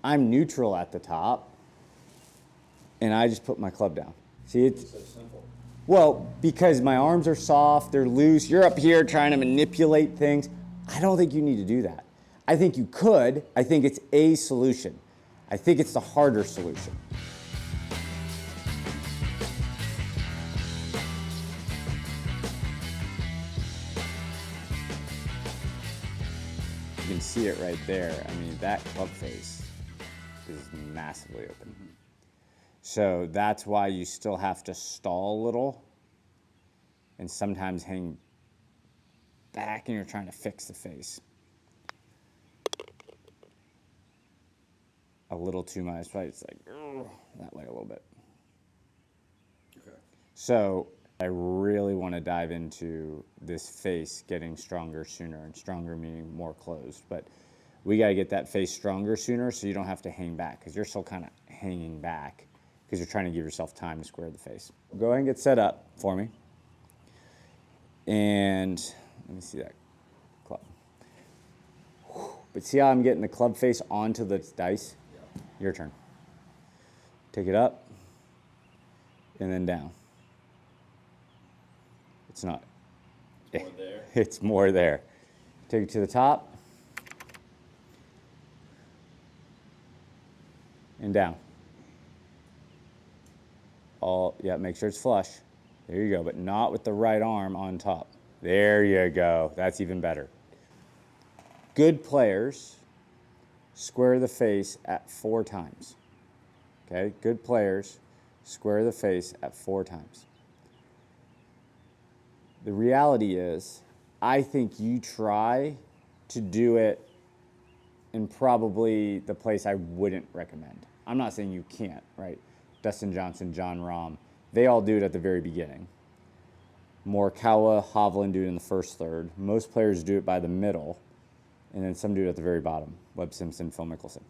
I'm neutral at the top, and I just put my club down. See, it's so simple. Well, because my arms are soft, they're loose. You're up here trying to manipulate things. I don't think you need to do that. I think you could. I think it's a solution. I think it's the harder solution. You can see it right there. I mean, that club face is massively open. So that's why you still have to stall a little and sometimes hang back and you're trying to fix the face. A little too much, right? It's like that way a little bit. Okay. So I really want to dive into this face getting stronger sooner, and stronger meaning more closed. But we got to get that face stronger sooner so you don't have to hang back, because you're still kind of hanging back because you're trying to give yourself time to square the face. Go ahead and get set up for me. And let me see that club. But see how I'm getting the club face onto the dice? Yeah. Your turn. Take it up and then down. It's not. More there. It's more there. Take it to the top and down. Make sure it's flush. There you go, but not with the right arm on top. There you go. That's even better. Good players square the face at 4 times. Okay, good players square the face at 4 times. The reality is, I think you try to do it in probably the place I wouldn't recommend. I'm not saying you can't, right? Dustin Johnson, John Rahm, they all do it at the very beginning. Morikawa, Hovland do it in the first third. Most players do it by the middle, and then some do it at the very bottom. Webb Simpson, Phil Mickelson.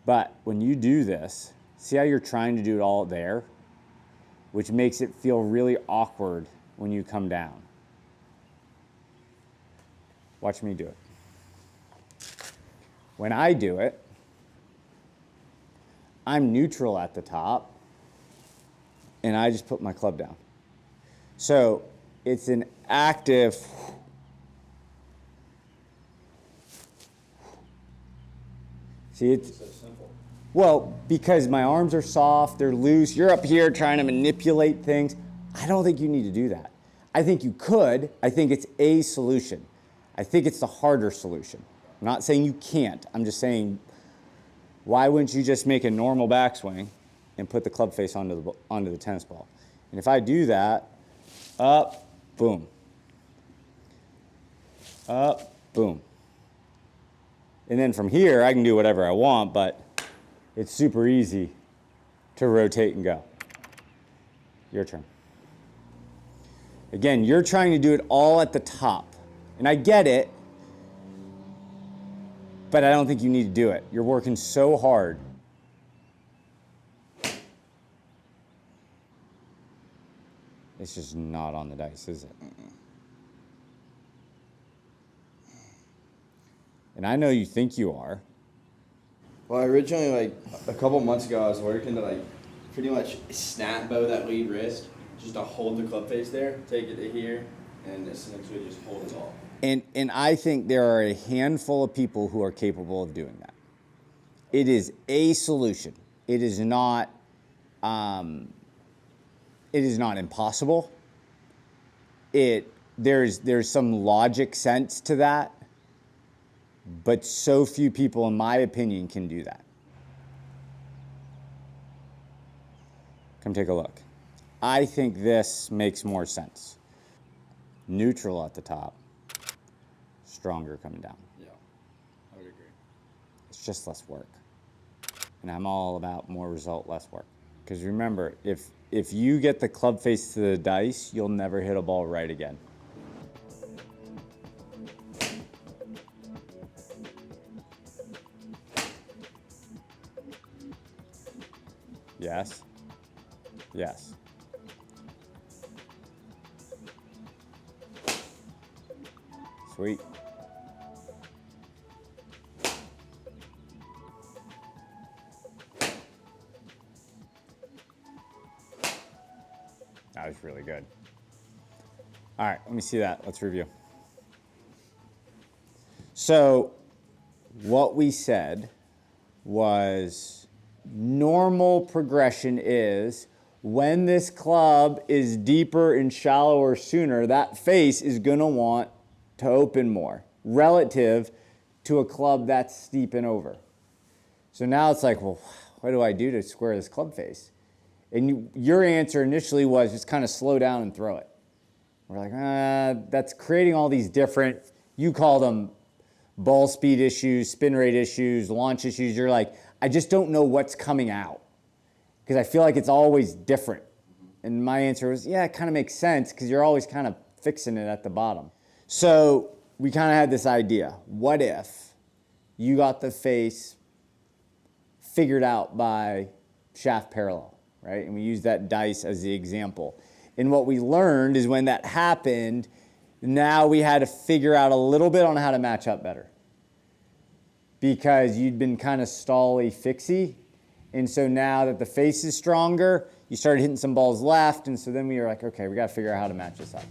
But when you do this, see how you're trying to do it all there, which makes it feel really awkward when you come down. Watch me do it. When I do it, I'm neutral at the top, and I just put my club down. So it's an active. See, it's so simple. Well, because my arms are soft, they're loose. You're up here trying to manipulate things. I don't think you need to do that. I think you could. I think it's a solution. I think it's the harder solution. I'm not saying you can't. I'm just saying, why wouldn't you just make a normal backswing and put the club face onto the tennis ball? And if I do that, up, boom. Up, boom. And then from here, I can do whatever I want, but it's super easy to rotate and go. Your turn. Again, you're trying to do it all at the top. And I get it, but I don't think you need to do it. You're working so hard. It's just not on the dice, is it? And I know you think you are. Well, originally, a couple months ago, I was working to pretty much snap bow that lead wrist, just to hold the club face there, take it to here, and essentially just hold it all. And I think there are a handful of people who are capable of doing that. It is a solution. It is not impossible. There's some logic sense to that, but so few people, in my opinion, can do that. Come take a look. I think this makes more sense. Neutral at the top, stronger coming down. Yeah, I would agree. It's just less work. And I'm all about more result, less work. Because remember, if you get the club face to the dice, you'll never hit a ball right again. Yes. Yes. Sweet. That was really good. All right, let me see that. Let's review. So what we said was normal progression is when this club is deeper and shallower sooner, that face is going to want to open more relative to a club that's steep and over. So now it's like, well, what do I do to square this club face? And your answer initially was just kind of slow down and throw it. We're like, that's creating all these different, you call them ball speed issues, spin rate issues, launch issues. You're like, I just don't know what's coming out because I feel like it's always different. And my answer was, yeah, it kind of makes sense because you're always kind of fixing it at the bottom. So we kind of had this idea. What if you got the face figured out by shaft parallel, right? And we use that dice as the example. And what we learned is when that happened, now we had to figure out a little bit on how to match up better. Because you'd been kind of stally fixy. And so now that the face is stronger, you started hitting some balls left. And so then we were like, okay, we got to figure out how to match this up.